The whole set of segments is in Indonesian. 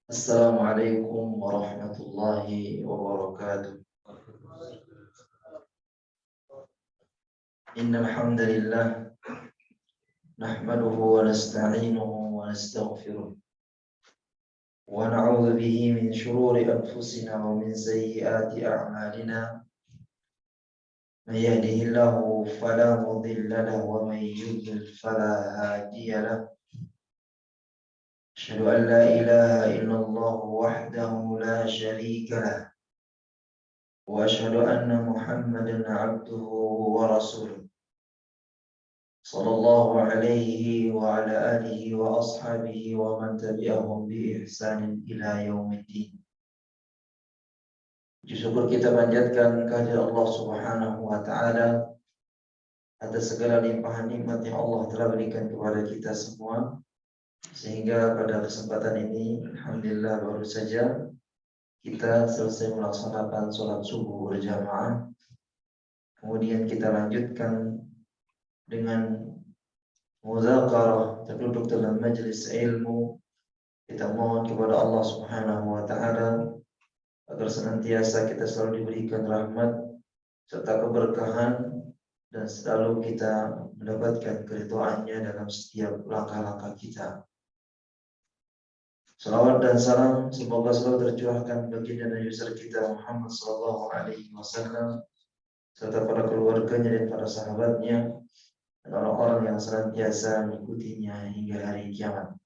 Assalamualaikum warahmatullahi wabarakatuh. Innal hamdalillah nahmaduhu wa nasta'inuhu wa nastaghfiruh wa na'udzu bihi min shururi anfusina wa min sayyiati a'malina. May yahdihillahu fala mudilla lahu wa may yudlil fala hadiya lahu. Asyhadu an la ilaha illallah wahdahu la syarika lahu wa asyhadu anna Muhammadan 'abduhu wa rasuluh. Sallallahu alaihi wa ala alihi wa ashabihi wa man tabi'ahum bi ihsanin ila yaumiddin. Puji syukur kita panjatkan kehadirat Allah Subhanahu wa taala atas segala limpahan nikmat yang Allah telah berikan kepada kita semua, sehingga pada kesempatan ini alhamdulillah baru saja kita selesai melaksanakan sholat subuh berjamaah. Kemudian kita lanjutkan dengan mudzakarah, terduduk dalam majelis ilmu. Kita mohon kepada Allah Subhanahu wa taala agar senantiasa kita selalu diberikan rahmat serta keberkahan dan selalu kita mendapatkan keridhaannya dalam setiap langkah-langkah kita. Salawat dan salam semoga selalu tercurahkan bagi Nabi besar kita Muhammad sallallahu alaihi wasallam serta para keluarganya dan para sahabatnya dan orang-orang yang senantiasa mengikutinya hingga hari kiamat.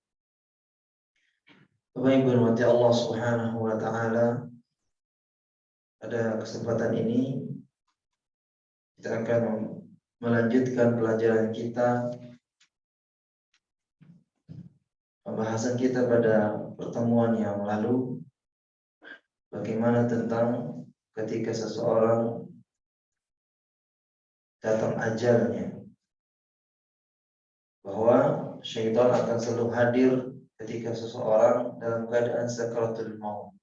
Bapak Ibu rahmati Allah Subhanahu wa taala, pada kesempatan ini kita akan melanjutkan pelajaran kita, pembahasan kita pada pertemuan yang lalu, bagaimana tentang ketika seseorang datang ajalnya, bahwa syaitan akan selalu hadir ketika seseorang dalam keadaan sakaratul maut.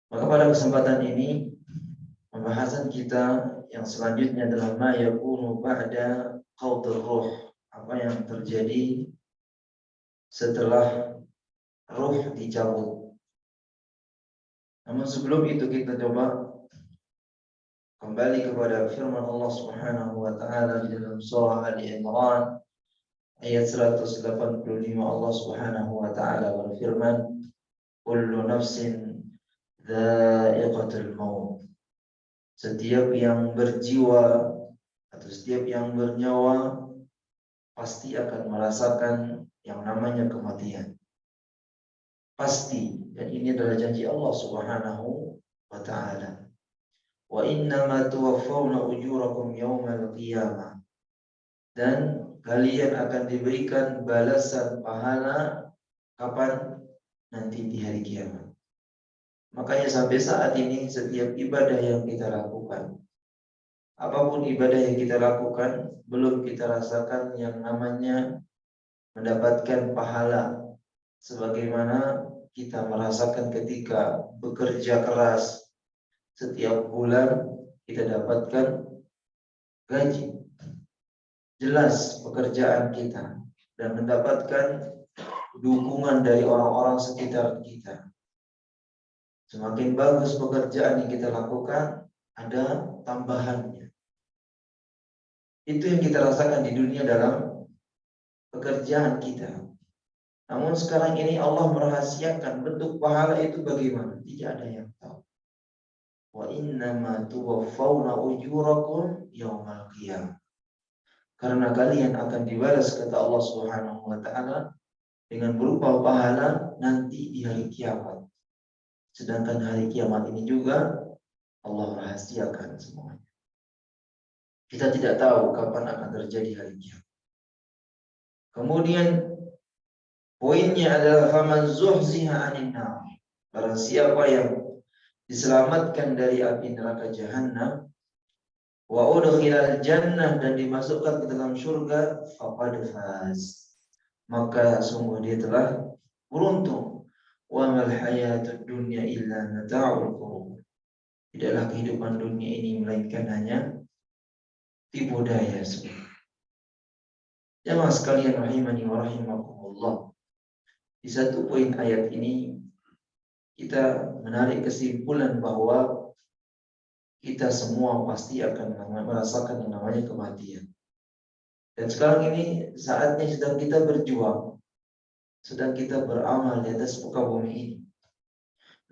Maka pada kesempatan ini pembahasan kita yang selanjutnya adalah ma yakunu ba'da qaudur ruh, apa yang terjadi setelah ruh dicabut. Namun sebelum itu kita coba kembali kepada firman Allah Subhanahu wa taala di dalam surah Ali Imran ayat 185. Allah Subhanahu wa taala berfirman, kullu nafsin dha'iqatul maut. Setiap yang berjiwa atau setiap yang bernyawa pasti akan merasakan yang namanya kematian. Pasti, dan ini adalah janji Allah Subhanahu wa taala. Wa innama tuwaffawna ujurakum yawmal qiyamah. Dan kalian akan diberikan balasan pahala kapan? Nanti di hari kiamat. Makanya sampai saat ini setiap ibadah yang kita lakukan, apapun ibadah yang kita lakukan, belum kita rasakan yang namanya mendapatkan pahala sebagaimana kita merasakan ketika bekerja keras. Setiap bulan kita dapatkan gaji, jelas pekerjaan kita, dan mendapatkan dukungan dari orang-orang sekitar kita. Semakin bagus pekerjaan yang kita lakukan, ada tambahannya. Itu yang kita rasakan di dunia dalam pekerjaan kita. Namun sekarang ini Allah merahasiakan bentuk pahala itu bagaimana? Tidak ada yang tahu. Wa innama tuwaffawna ujurakum yawmal qiyamah. Karena kalian akan dibalas, kata Allah Subhanahu wa taala, dengan berupa pahala nanti di hari kiamat. Sedangkan hari kiamat ini juga Allah rahasiakan semuanya. Kita tidak tahu kapan akan terjadi hari kiamat. Kemudian poinnya adalah faman zuhziha 'anil nar. Barang siapa yang diselamatkan dari api neraka jahanam, wa udkhilal jannah, dan dimasukkan ke dalam surga, faqad faz, maka sungguh dia telah beruntung. Wa mal hayatud dunya illa mata'ul ghurur. Tidaklah kehidupan dunia ini melainkan hanya tipu daya semua. Jamaah sekalian rahimani wa rahimakumullah, Di satu poin ayat ini kita menarik kesimpulan bahwa kita semua pasti akan merasakan yang namanya kematian. Dan sekarang ini saatnya sedang kita berjuang, sedang kita beramal di atas muka bumi ini.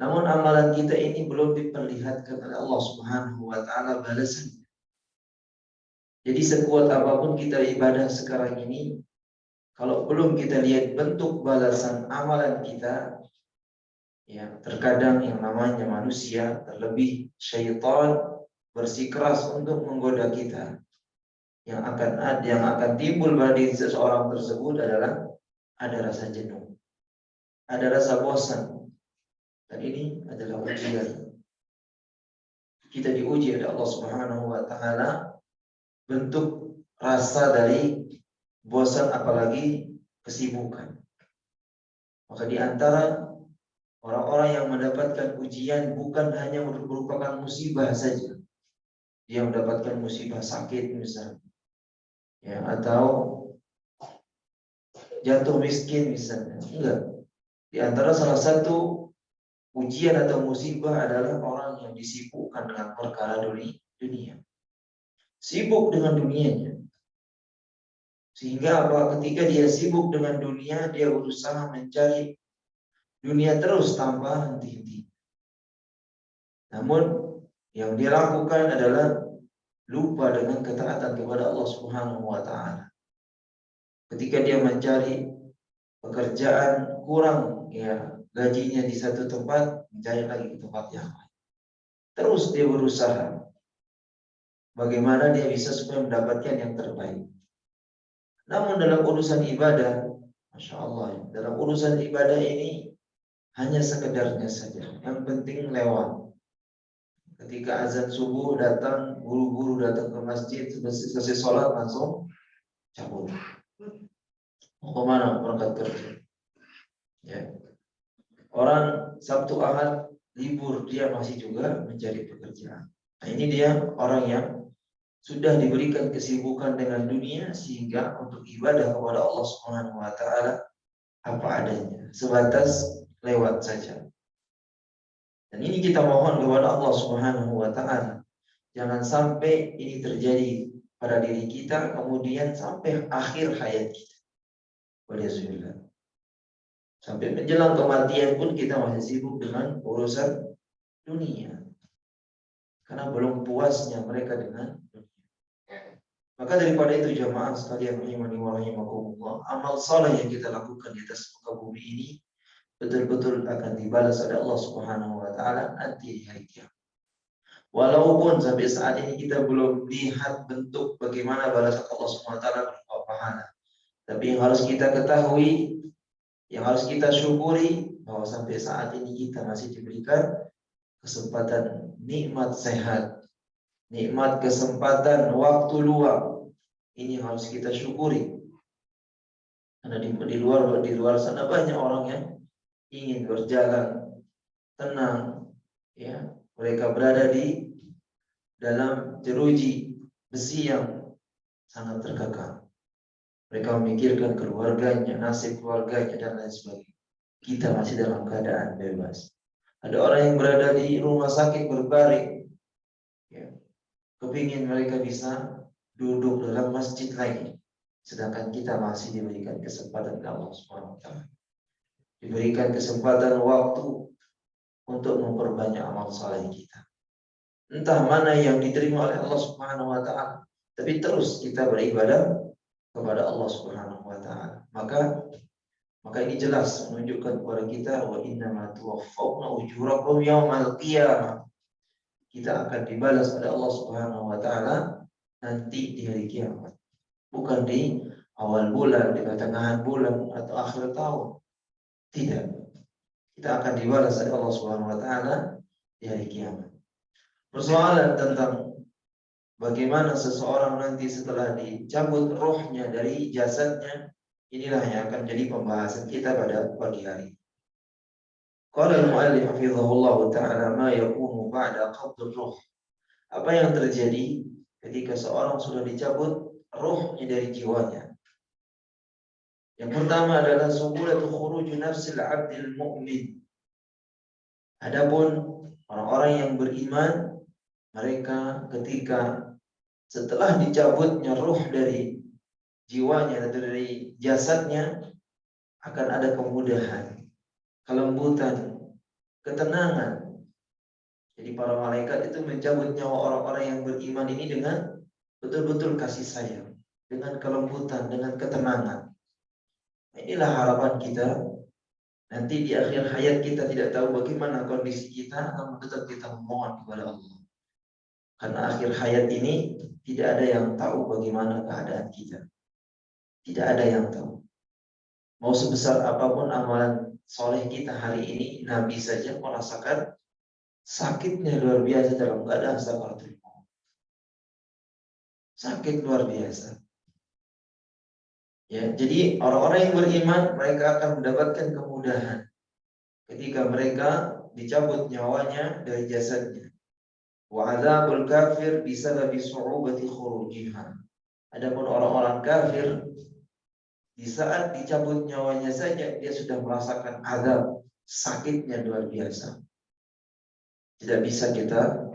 Namun amalan kita ini belum diperlihatkan oleh Allah Subhanahu wa taala balasannya. Jadi sekuat apapun kita ibadah sekarang ini, kalau belum kita lihat bentuk balasan amalan kita, ya terkadang yang namanya manusia, terlebih syaitan, bersikeras untuk menggoda kita. Yang akan timbul pada diri seseorang tersebut adalah ada rasa jenuh, ada rasa bosan. Dan ini adalah ujian. Kita diuji oleh Allah Subhanahu wa taala, bentuk rasa dari bosan apalagi kesibukan. Maka di antara orang-orang yang mendapatkan ujian bukan hanya merupakan musibah saja. Dia mendapatkan musibah sakit misalnya, ya, atau jatuh miskin misalnya. Enggak. Di antara salah satu ujian atau musibah adalah orang yang disibukkan dengan perkara dunia. Sibuk dengan dunianya. Sehingga apa? Ketika dia sibuk dengan dunia, dia berusaha mencari dunia terus tanpa henti-henti. Namun yang dia lakukan adalah lupa dengan ketaatan kepada Allah Subhanahu wa taala. Ketika dia mencari pekerjaan kurang, ya gajinya di satu tempat, mencari lagi ke tempat yang lain. Terus dia berusaha bagaimana dia bisa supaya mendapatkan yang terbaik. Namun dalam urusan ibadah, Masya Allah, dalam urusan ibadah ini hanya sekedarnya saja. Yang penting lewat. Ketika azan subuh datang, buru-buru datang ke masjid, selesai sholat langsung cabut. Mau kemana? Berangkat kerja. Ya. Orang Sabtu Ahad libur, dia masih juga mencari pekerjaan. Nah, ini dia orang yang sudah diberikan kesibukan dengan dunia sehingga untuk ibadah kepada Allah Subhanahu wa taala apa adanya, sebatas lewat saja. Dan ini kita mohon kepada Allah Subhanahu wa taala, jangan sampai ini terjadi pada diri kita kemudian sampai akhir hayat kita. Walhamdulillah. Sampai menjelang kematian pun kita masih sibuk dengan urusan dunia. Karena belum puasnya mereka dengan dunia. Maka daripada itu jamaah sekalian rahimani wa rahimakumullah, amal saleh yang kita lakukan di atas muka bumi ini betul-betul akan dibalas oleh Allah Subhanahu wa taala nanti di hari kiamat. Walaupun sampai saat ini kita belum lihat bentuk bagaimana balasan Allah Subhanahu wa taala berupa pahala. Tapi yang harus kita ketahui, yang harus kita syukuri bahwa sampai saat ini kita masih diberikan kesempatan nikmat sehat, nikmat kesempatan waktu luang. Ini harus kita syukuri. Karena di luar sana banyak orang yang ingin berjalan tenang, ya. Mereka berada di dalam jeruji besi yang sangat terkekang. Mereka memikirkan keluarganya, nasib keluarganya dan lain sebagainya. Kita masih dalam keadaan bebas. Ada orang yang berada di rumah sakit berbaring, ya. Kepingin mereka bisa duduk dalam masjid lagi, sedangkan kita masih diberikan kesempatan Allah Subhanahu wa taala. Diberikan kesempatan waktu untuk memperbanyak amal saleh kita. Entah mana yang diterima oleh Allah Subhanahu wa taala, tapi terus kita beribadah kepada Allah Subhanahu wa taala. Maka ini jelas menunjukkan kepada kita wa innama tuwaffawna ujurakum yaumal qiyamah. Kita akan dibalas oleh Allah Subhanahu wa taala nanti di hari kiamat. Bukan di awal bulan, di pertengahan bulan atau akhir tahun. Tidak. Kita akan dibalas oleh Allah Subhanahu wa taala di hari kiamat. Persoalan tentang bagaimana seseorang nanti setelah dicabut rohnya dari jasadnya, inilah yang akan jadi pembahasan kita pada pagi hari. Qala al-mu'allif hafizahullah ta'ala ma yakunu ba'da qabd ruh. Apa yang terjadi ketika seorang sudah dicabut rohnya dari jiwanya? Yang pertama adalah subulatu khuruju nafsil abdil mu'min. Adapun orang-orang yang beriman, mereka ketika setelah dicabutnya ruh dari jiwanya atau dari jasadnya, akan ada kemudahan, kelembutan, ketenangan. Jadi para malaikat itu mencabut nyawa orang-orang yang beriman ini dengan betul-betul kasih sayang, dengan kelembutan, dengan ketenangan. Inilah harapan kita. Nanti di akhir hayat kita tidak tahu bagaimana kondisi kita, namun tetap kita memohon kepada Allah. Karena akhir hayat ini tidak ada yang tahu bagaimana keadaan kita. Tidak ada yang tahu. Mau sebesar apapun amalan soleh kita hari ini, Nabi saja merasakan sakitnya luar biasa dalam keadaan sakaratul maut. Sakit luar biasa. Ya, jadi orang-orang yang beriman mereka akan mendapatkan kemudahan ketika mereka dicabut nyawanya dari jasadnya. Wa adzabul kafir bisababi su'ubati khurujiha. Adapun orang-orang kafir di saat dicabut nyawanya saja dia sudah merasakan azab, sakitnya luar biasa. Tidak bisa kita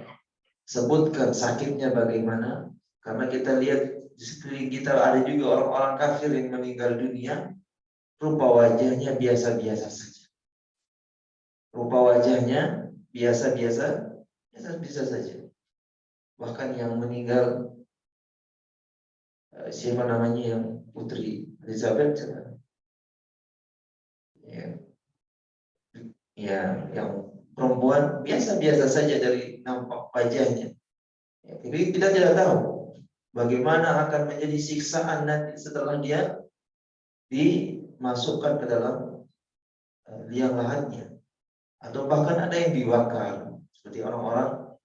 sebutkan sakitnya bagaimana, karena kita lihat di sekeliling kita ada juga orang-orang kafir yang meninggal dunia, rupa wajahnya biasa-biasa saja. Rupa wajahnya biasa-biasa saja. Bahkan yang meninggal siapa namanya yang Putri Elizabeth, ya yang perempuan biasa-biasa saja dari nampak wajahnya. Ya, tapi kita tidak tahu bagaimana akan menjadi siksaan nanti setelah dia dimasukkan ke dalam liang lahatnya, atau bahkan ada yang dibakar seperti orang-orang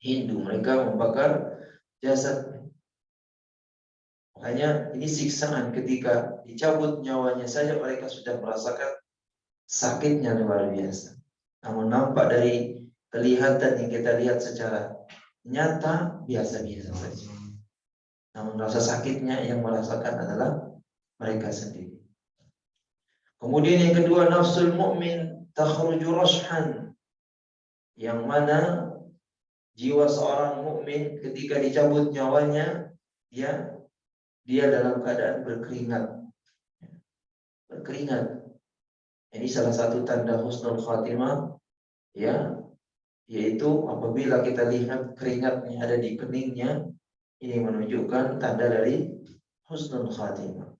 Hindu, mereka membakar jasad. Makanya ini siksaan ketika dicabut nyawanya saja mereka sudah merasakan sakitnya luar biasa. Namun nampak dari kelihatan yang kita lihat secara nyata biasa-biasa saja. Namun rasa sakitnya yang merasakan adalah mereka sendiri. Kemudian yang kedua, nafsul mu'min takhruju rashan, yang mana jiwa seorang mukmin ketika dicabut nyawanya dia dalam keadaan berkeringat. Ini salah satu tanda husnul khatimah, ya, yaitu apabila kita lihat keringatnya ada di keningnya, ini menunjukkan tanda dari husnul khatimah.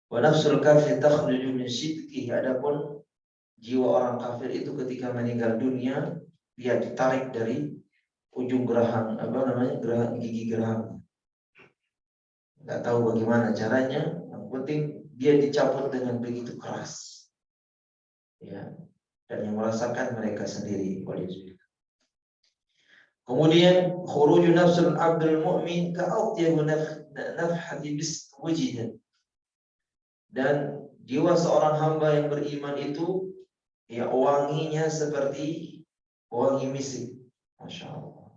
Wa nafsul kafir takhruju min sidqihi. Adapun jiwa orang kafir itu ketika meninggal dunia, dia ditarik dari ujung geraham, gigi geraham. Nggak tahu bagaimana caranya, yang penting dia dicabut dengan begitu keras, ya, dan yang merasakan mereka sendiri. Kemudian khuruju nafsul abdul mu'min ka'atyabu nafhati bis wujidan. Dan jiwa seorang hamba yang beriman itu, ya, wanginya seperti wangi misik. Masya Allah.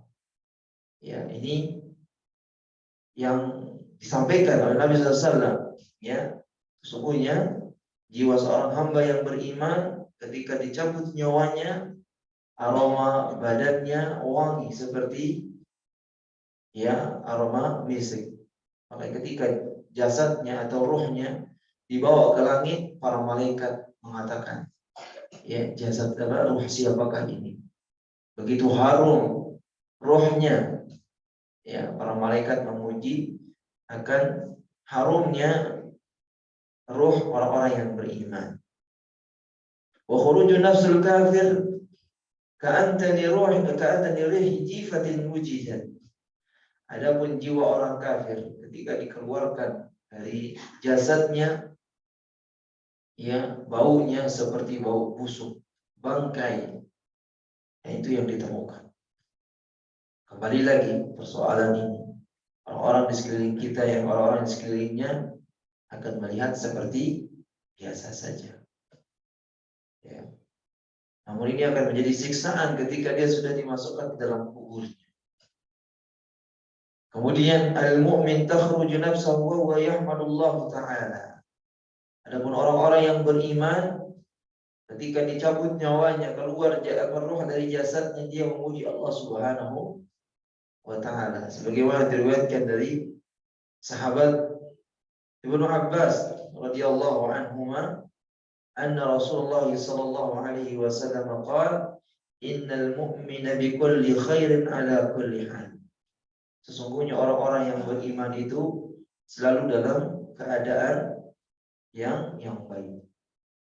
Ya, ini yang disampaikan oleh Nabi SAW. Ya, sesungguhnya jiwa seorang hamba yang beriman ketika dicabut nyawanya, aroma badannya wangi seperti, ya, aroma misik. Maka ketika jasadnya atau ruhnya dibawa ke langit, para malaikat mengatakan, ya, jasad ruh siapakah ini? Begitu harum ruhnya, ya, para malaikat memuji akan harumnya ruh orang-orang yang beriman. Wa khuruju nafsul kafir ka'antani rih jifatin mujidan. Adapun jiwa orang kafir ketika dikeluarkan dari jasadnya, ya, baunya seperti bau busuk, bangkai. Nah, itu yang ditemukan. Kembali lagi persoalan ini. Orang-orang di sekeliling kita, yang orang-orang di sekelilingnya akan melihat seperti biasa saja. Ya. Namun ini akan menjadi siksaan ketika dia sudah dimasukkan ke dalam kuburnya. Kemudian al-mu'min takhruju nafsahu wa huwa yahmadullah ta'ala. Adapun orang-orang yang beriman, ketika dicabut nyawanya, keluar roh dari jasadnya, dia memuji Allah Subhanahu wa ta'ala. Sebagaimana diriwayatkan dari sahabat Ibnu Abbas radhiyallahu anhuma, anna Rasulullah sallallahu alaihi wasallam qala, innal mu'mina bikulli khairin ala kulli hal. Sesungguhnya orang-orang yang beriman itu selalu dalam keadaan yang baik.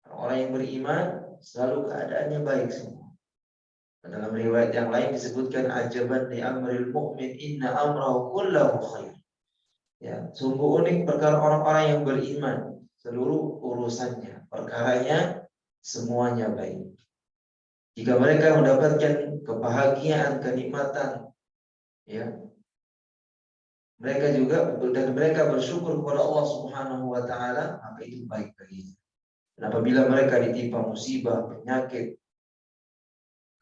Orang yang beriman selalu keadaannya baik semua. Dalam riwayat yang lain disebutkan, ajaban li amril mu'min inna amrahu kullahu khair. Ya, sungguh unik perkara orang-orang yang beriman, seluruh urusannya, perkaranya semuanya baik. Jika mereka mendapatkan kebahagiaan, kenikmatan, ya, mereka bersyukur kepada Allah Subhanahu wa taala, maka itu baik baginya. Dan apabila mereka ditimpa musibah, penyakit,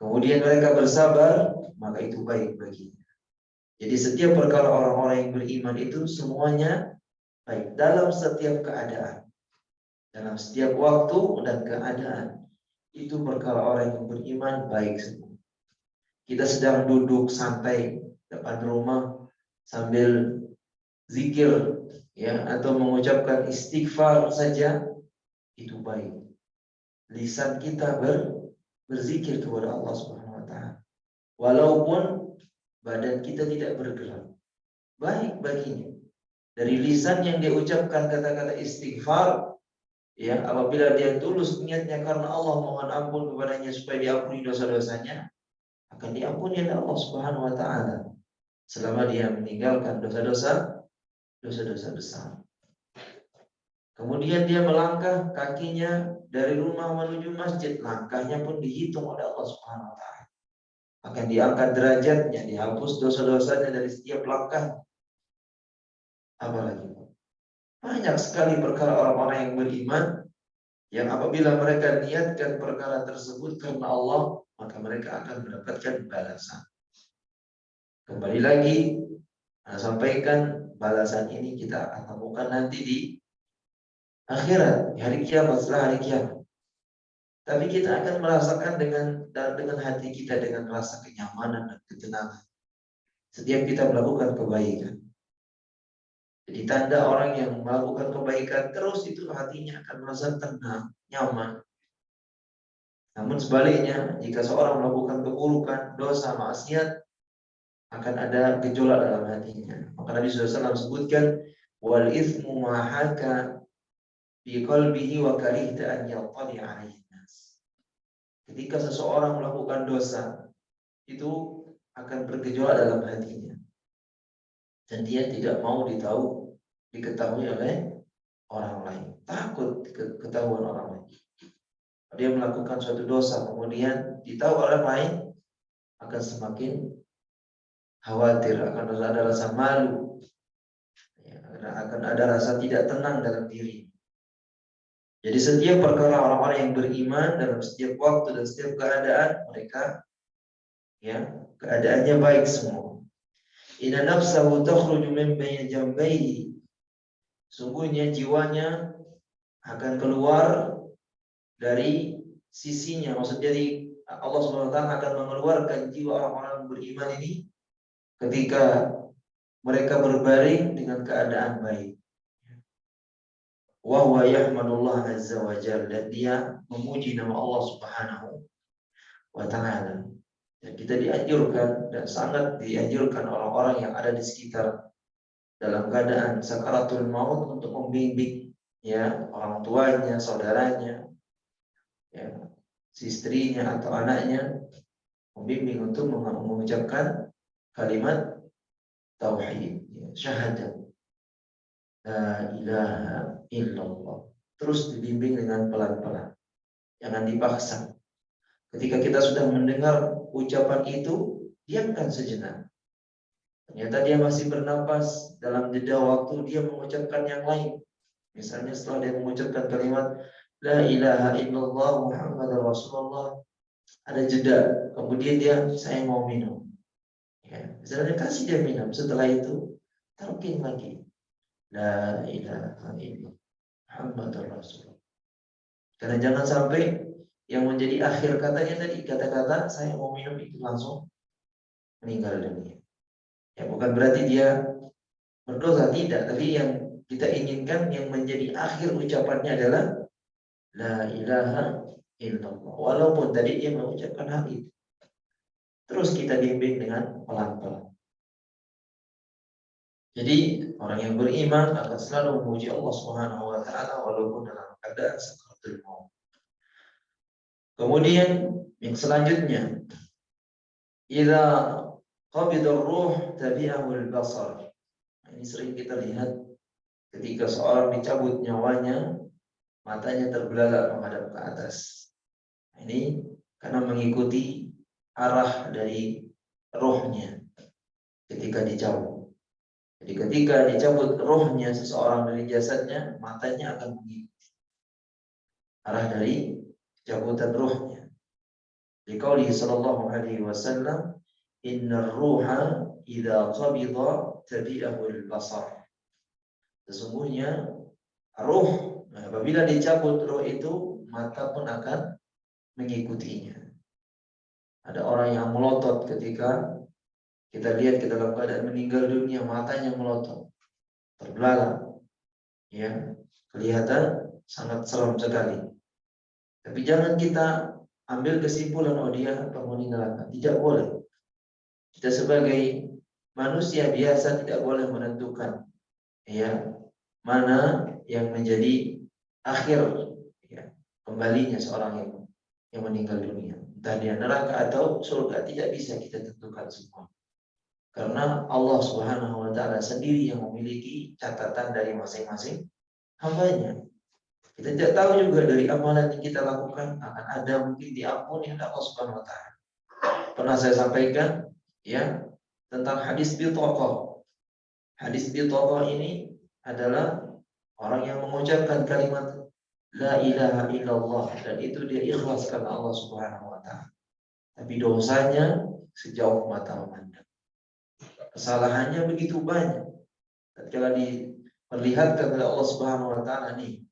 kemudian mereka bersabar, maka itu baik baginya. Jadi setiap perkara orang-orang yang beriman itu semuanya baik dalam setiap keadaan, dalam setiap waktu dan keadaan. Itu perkara orang yang beriman baik semua. Kita sedang duduk santai depan rumah sambil zikir, ya, atau mengucapkan istighfar saja, itu baik. Lisan kita berzikir kepada Allah Subhanahu wa taala. Walaupun badan kita tidak bergerak, baik baginya. Dari lisan yang dia ucapkan kata-kata istighfar, ya, apabila dia tulus niatnya karena Allah, mohon ampun kepadanya supaya diampuni dosa-dosanya, akan diampuni oleh Allah Subhanahu wa taala selama dia meninggalkan dosa-dosa besar. Kemudian dia melangkah kakinya dari rumah menuju masjid, langkahnya pun dihitung oleh Allah Subhanahu wa taala. Akan diangkat derajatnya, dihapus dosa-dosanya dari setiap langkah. Apalagi banyak sekali perkara orang-orang yang beriman yang apabila mereka niatkan perkara tersebut karena Allah, maka mereka akan mendapatkan balasan. Kembali lagi, saya sampaikan, balasan ini kita akan temukan nanti di akhirat, di hari kiamat, setelah hari kiamat. Tapi kita akan merasakan dengan hati kita, dengan rasa kenyamanan dan ketenangan setiap kita melakukan kebaikan. Jadi tanda orang yang melakukan kebaikan terus itu hatinya akan merasa tenang, nyaman. Namun sebaliknya, jika seorang melakukan keburukan, dosa, maksiat, akan ada gejolak dalam hatinya. Maka Nabi SAW sebutkan, wal ithmu ma haka fi qalbihi wa karihta an yattali 'alaihi nas. Ketika seseorang melakukan dosa, itu akan bergejolak dalam hatinya. Dan dia tidak mau diketahui oleh orang lain. Takut ketahuan orang lain. Dia melakukan suatu dosa, kemudian ditahu orang lain, akan semakin khawatir, akan ada rasa malu, ya, akan ada rasa tidak tenang dalam diri. Jadi setiap perkara orang-orang yang beriman dalam setiap waktu dan setiap keadaan, mereka, ya, keadaannya baik semua. Inna nafsahu takhruju min bayni jambayhi. Sungguhnya jiwanya akan keluar dari sisinya. Maksudnya Allah SWT akan mengeluarkan jiwa orang-orang beriman ini ketika mereka berbaring dengan keadaan baik. Wa huwa yahmadullah azza wa jalla, dan dia memuji nama Allah Subhanahu wa taala. Dan kita dianjurkan dan sangat dianjurkan orang-orang yang ada di sekitar dalam keadaan sakaratul maut untuk membimbing, ya, orang tuanya, saudaranya, ya, istrinya atau anaknya, membimbing untuk mengucapkan kalimat tauhid, ya, syahadat la ilaha illallah. Terus dibimbing dengan pelan-pelan, jangan dipaksa. Ketika kita sudah mendengar ucapan itu, diamkan sejenak. Ternyata dia masih bernapas, dalam jeda waktu dia mengucapkan yang lain. Misalnya setelah dia mengucapkan kalimat la ilaha illallah Muhammadar Rasulullah, ada jeda, kemudian dia, saya mau minum, ya, misalnya kasih dia minum. Setelah itu talqin lagi. La ilaha illallah Muhammadur Rasulullah. Karena jangan sampai yang menjadi akhir katanya tadi kata-kata saya mau minum itu langsung meninggal dunia. Ya bukan berarti dia berdosa, tidak, tapi yang kita inginkan yang menjadi akhir ucapannya adalah la ilaha illallah. Walaupun tadi dia mengucapkan hal itu, terus kita bimbing dengan pelan-pelan. Jadi orang yang beriman akan selalu memuji Allah Subhanahu wa taala walaupun dalam keadaan sakaratul maut. Kemudian yang selanjutnya, idza qabida ar-ruh tabi'ahu al-basar. Ini sering kita lihat ketika seorang dicabut nyawanya, matanya terbelalak menghadap ke atas. Ini karena mengikuti arah dari rohnya ketika dicabut. Jadi ketika dicabut rohnya seseorang dari jasadnya, matanya akan mengikuti arah dari cabutan rohnya. Liqauli sallallahu alaihi wasallam, innar ruha idza qabida tabi'ahu al-basar. Sesungguhnya roh apabila dicabut roh itu, mata pun akan mengikutinya. Ada orang yang melotot ketika kita lihat kita dalam keadaan meninggal dunia, matanya melotot, terbelalak, ya, kelihatan sangat serem sekali. Tapi jangan kita ambil kesimpulan oh dia penghuni neraka. Tidak boleh. Kita sebagai manusia biasa tidak boleh menentukan, ya, mana yang menjadi akhir, ya, kembalinya seorang yang meninggal dunia. Entah dia neraka atau surga, tidak bisa kita tentukan semua. Karena Allah Subhanahu wa taala sendiri yang memiliki catatan dari masing-masing hambanya. Kita tidak tahu juga dari amalan yang kita lakukan akan ada mungkin diampuni oleh Allah Subhanahu wa taala. Pernah saya sampaikan, ya, tentang hadis bitaqah. Hadis bitaqah ini adalah orang yang mengucapkan kalimat la ilaha illallah dan itu dia ikhlas karena Allah Subhanahu wa taala. Tapi dosanya sejauh mata memandang. Kesalahannya begitu banyak. Tatkala diperlihatkan oleh Allah Subhanahu wa taala nih,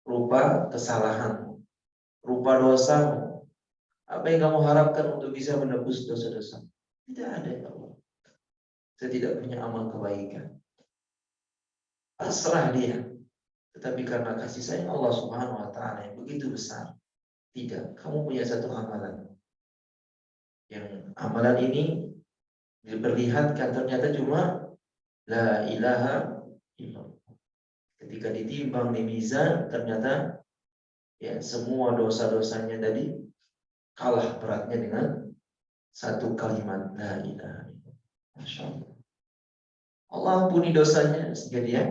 rupa kesalahanmu, rupa dosamu, apa yang kamu harapkan untuk bisa menebus dosa-dosa? Tidak ada, ya Allah. Saya tidak punya amal kebaikan. Pasrah dia. Tetapi karena kasih sayang Allah Subhanahu wa taala yang begitu besar, tidak, kamu punya satu amalan. Yang amalan ini diperlihatkan ternyata cuma la ilaha illallah. Ketika ditimbang di mizan ternyata ya semua dosa-dosanya tadi kalah beratnya dengan satu kalimat la ilaha illallah. Masya Allah. Allah ampuni dosanya sehingga dia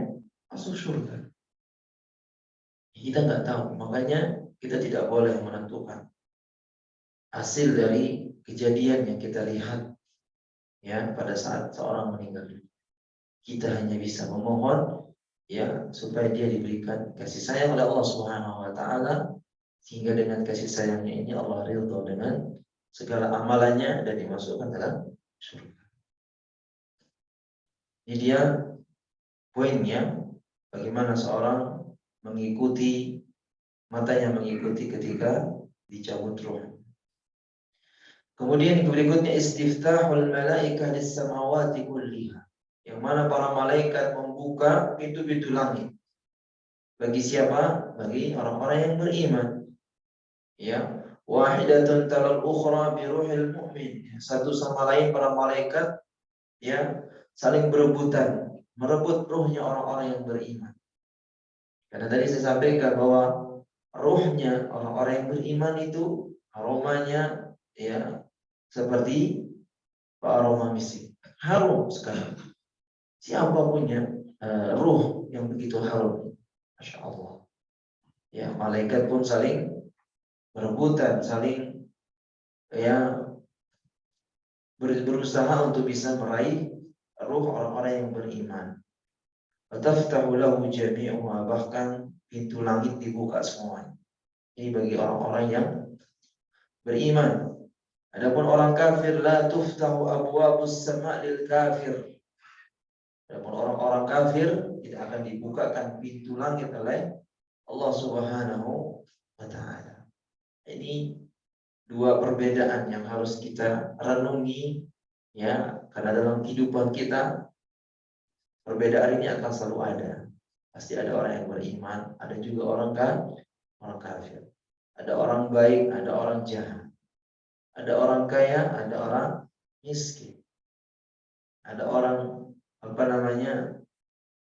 masuk surga. Kita nggak tahu, makanya kita tidak boleh menentukan hasil dari kejadian yang kita lihat, ya, pada saat seorang meninggal dunia. Kita hanya bisa memohon, ya, supaya dia diberikan kasih sayang oleh Allah Subhanahu wa taala, sehingga dengan kasih sayangnya ini Allah ridha dengan segala amalannya dan dimasukkan dalam surga. Ini dia poinnya, bagaimana seorang mengikuti, matanya mengikuti ketika dicabut roh. Kemudian berikutnya istiftahul malaikah lis samawati kulliha. Yang mana para malaikat membuka pintu-pintu langit. Bagi siapa? Bagi orang-orang yang beriman. Ya, wahidatun talal ukhra bi ruhil mu'min. Satu sama lain para malaikat, ya, saling berebutan, merebut ruhnya orang-orang yang beriman. Karena tadi saya sampaikan bahwa ruhnya orang-orang yang beriman itu aromanya, ya, seperti aroma misik, harum sekali. Siapa punya ruh yang begitu harum? Masya Allah. Ya, malaikat pun saling berebutan, saling, ya, berusaha untuk bisa meraih ruh orang-orang yang beriman. Fataftahu lahu jami'uha, bahkan pintu langit dibuka semuanya. Ini bagi orang-orang yang beriman. Adapun orang kafir, la tuftahu abwabus sama' lil kafir. Adapun orang-orang kafir tidak akan dibukakan pintu langit oleh Allah Subhanahu wa taala. Ini dua perbedaan yang harus kita renungi ya, karena dalam kehidupan kita perbedaan ini akan selalu ada. Pasti ada orang yang beriman, ada juga orang kafir. Ada orang baik, ada orang jahat. Ada orang kaya, ada orang miskin. Ada orang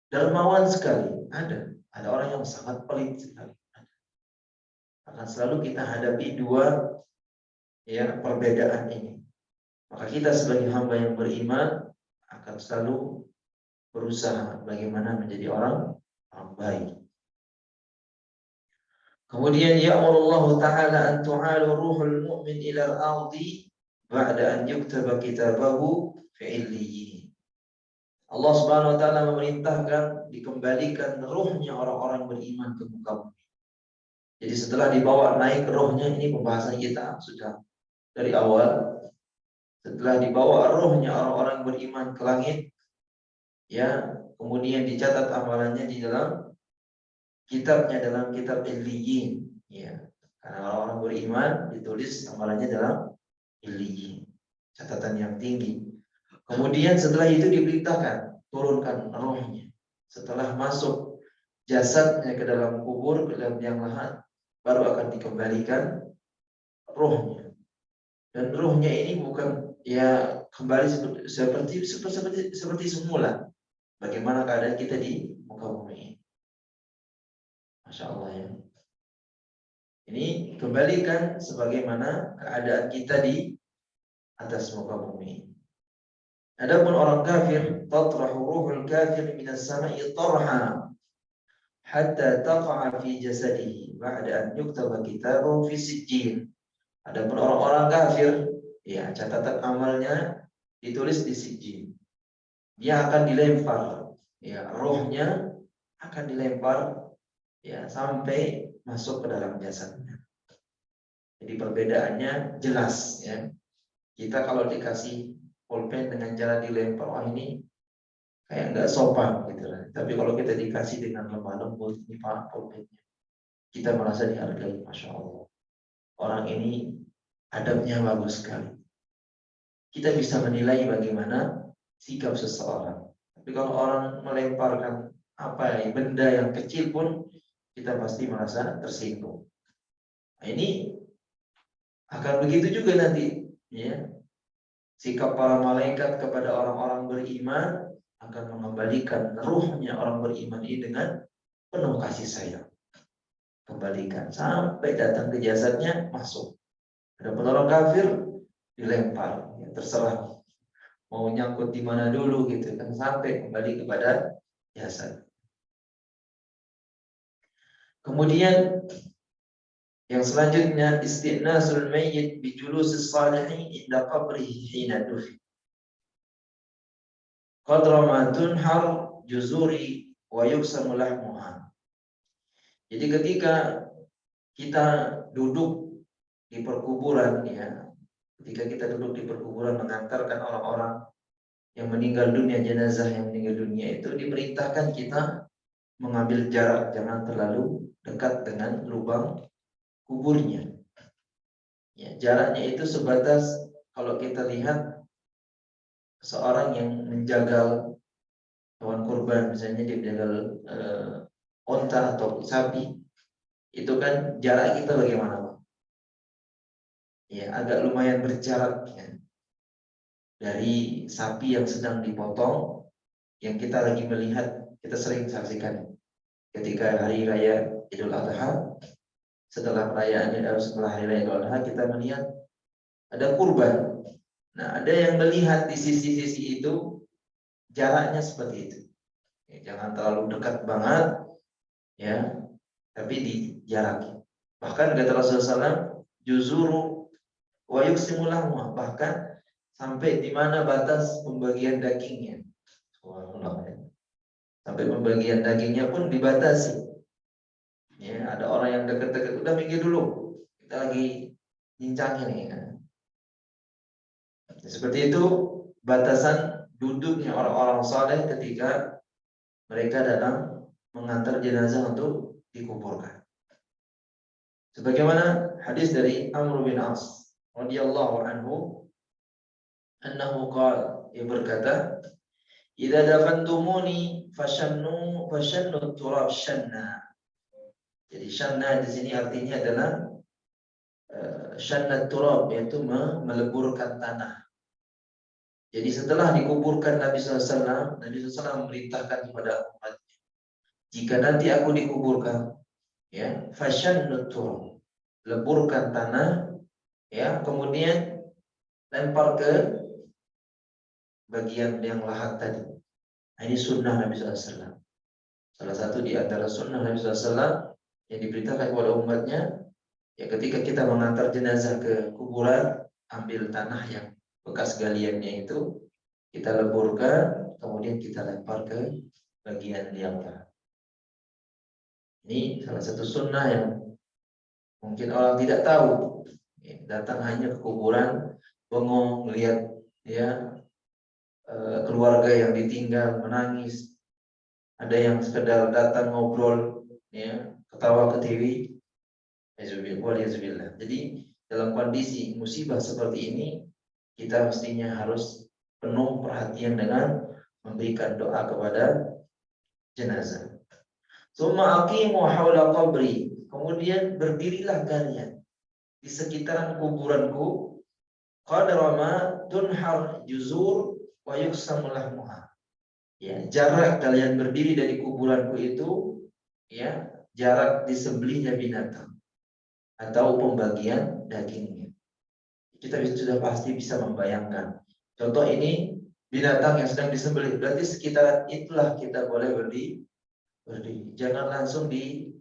dermawan sekali, ada orang yang sangat pelit sekali. Akan selalu kita hadapi dua ya perbedaan ini. Maka kita sebagai hamba yang beriman akan selalu berusaha bagaimana menjadi orang baik. Kemudian ya Allah Ta'ala an tu'alu ruhul mu'min ila al-ardi ba'da an yuktaba kitabahu fi illiyin. Allah Subhanahu wa taala memerintahkan dikembalikan ruhnya orang-orang beriman ke muka bumi. Jadi setelah dibawa naik rohnya, ini pembahasan kita sudah dari awal. Setelah dibawa rohnya orang-orang beriman ke langit, ya, kemudian dicatat amalannya di dalam kitabnya, dalam kitab Illiyin, ya. Karena orang-orang beriman ditulis amalannya dalam Illiyin, catatan yang tinggi. Kemudian setelah itu diperintahkan turunkan rohnya. Setelah masuk jasadnya ke dalam kubur, ke dalam liang lahat, baru akan dikembalikan rohnya. Dan rohnya ini bukan ya kembali seperti semula. Bagaimana keadaan kita di muka bumi. Masya Allah ya. Ini kembalikan sebagaimana keadaan kita di atas muka bumi. Adapun orang kafir, tatrahu ruhul kafir minas sama'i tarha hatta taqa'a fi jasadihi ba'da an yuktaba kitabahu fi sijjin. Adapun orang-orang kafir, ya catatan amalnya ditulis di sijjin. Dia akan dilempar, ya rohnya akan dilempar, ya sampai masuk ke dalam jasadnya. Jadi perbedaannya jelas, ya. Kita kalau dikasih pulpen dengan cara dilempar, wah ini kayak nggak sopan gitu lah. Tapi kalau kita dikasih dengan lemah lembut, ini pak pulpennya, kita merasa dihargai, masya Allah. Orang ini adabnya bagus sekali. Kita bisa menilai bagaimana sikap seseorang. Tapi kalau orang melemparkan benda yang kecil pun, kita pasti merasa tersinggung. Nah, ini akan begitu juga nanti, ya. Sikap para malaikat kepada orang-orang beriman akan mengembalikan ruhnya orang beriman ini dengan penuh kasih sayang. Kembalikan sampai datang ke jasadnya, masuk. Ada orang kafir dilempar, ya, terserah mau nyangkut di mana dulu gitu kan, sampai kembali kepada jasad. Kemudian yang selanjutnya istinasul mayyit bi julusis salihin inda qabrihi hina dufi. Qadra ma tunhar juzuri wa yuksamu lahmuha. Jadi ketika kita duduk di perkuburan, ya, ketika kita duduk di perkuburan mengantarkan orang-orang yang meninggal dunia, jenazah yang meninggal dunia, itu diperintahkan kita mengambil jarak, jangan terlalu dekat dengan lubang kuburnya. Ya, jaraknya itu sebatas kalau kita lihat seorang yang menjagal hewan kurban, misalnya dia menjagal onta atau sapi, itu kan jarak kita bagaimana, Pak? Ya, agak lumayan berjarak, ya. Dari sapi yang sedang dipotong, yang kita lagi melihat, kita sering saksikan ketika hari raya Idul Adha, setelah perayaan setelah hari raya Idul Adha, kita melihat ada kurban. Nah, ada yang melihat di sisi-sisi itu jaraknya seperti itu. Ya, jangan terlalu dekat banget, ya, tapi dijaraki. Bahkan kata Rasulullah SAW, juzuru wa yuksimulahu, bahkan sampai di mana batas pembagian dagingnya. Sampai pembagian dagingnya pun dibatasi. Ya, ada orang yang dekat-dekat, udah minggir dulu, kita lagi cincang ini. Ya. Seperti itu batasan duduknya orang-orang saleh ketika mereka dalam mengantar jenazah untuk dikuburkan. Sebagaimana hadis dari Amr bin As radhiyallahu anhu, annahu qala, ia berkata, "Idza dafantumuni fashannu turab shanna." Jadi shanna di sini artinya adalah shanna turab, yaitu meleburkan tanah. Jadi setelah dikuburkan Nabi SAW, Nabi SAW memerintahkan kepada umatnya, jika nanti aku dikuburkan, ya, fashannu turab, leburkan tanah, ya, kemudian lempar ke bagian yang lahat tadi. Nah, ini sunnah Nabi SAW. Salah satu di antara sunnah Nabi SAW yang diberitakan kepada umatnya, ya, ketika kita mengantar jenazah ke kuburan, ambil tanah yang bekas galiannya itu, kita leburkan, kemudian kita lempar ke bagian yang lahat. Ini salah satu sunnah yang mungkin orang tidak tahu. Datang hanya ke kuburan, bengong, melihat, ya, keluarga yang ditinggal menangis, ada yang sekedar datang ngobrol, ya, ketawa ke TV. Jadi dalam kondisi musibah seperti ini, kita mestinya harus penuh perhatian dengan memberikan doa kepada jenazah. Tsumma aqimu haula qabri, kemudian berdirilah kalian di sekitaran kuburanku, qadra ma tunhar juzur wa yuqsamu lahmuha. Ya, jarak kalian berdiri dari kuburanku itu, ya, jarak disembelihnya binatang atau pembagian dagingnya. Kita sudah pasti bisa membayangkan. Contoh ini binatang yang sedang disembelih, berarti sekitaran itulah kita boleh berdiri. Jangan langsung di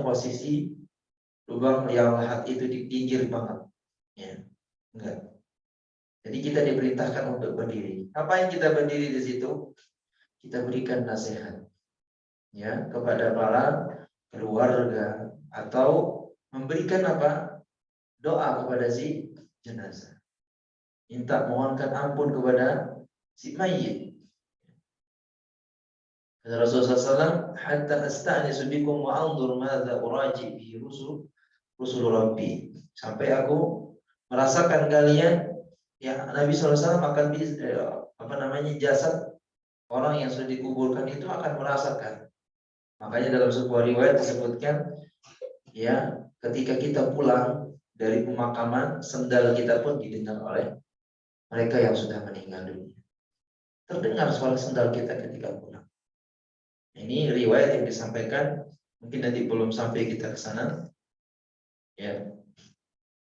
posisi lubang yang lahat itu di pinggir banget. Ya, enggak. Jadi kita diperintahkan untuk berdiri. Apa yang kita berdiri di situ? Kita berikan nasihat, ya, kepada para keluarga, atau memberikan doa kepada si jenazah, minta mohonkan ampun kepada si mayit. Kata Rasulullah SAW, hatta asta'nisu bikum wa anzur madza uraji bihi rusul rabbi, sampai aku merasakan kalian, ya, Nabi SAW akan jasad orang yang sudah dikuburkan itu akan merasakan. Makanya dalam sebuah riwayat disebutkan, ya, ketika kita pulang dari pemakaman, sendal kita pun didengar oleh mereka yang sudah meninggal dunia. Terdengar suara sendal kita ketika pulang. Ini riwayat yang disampaikan, mungkin nanti belum sampai kita ke sana. Ya.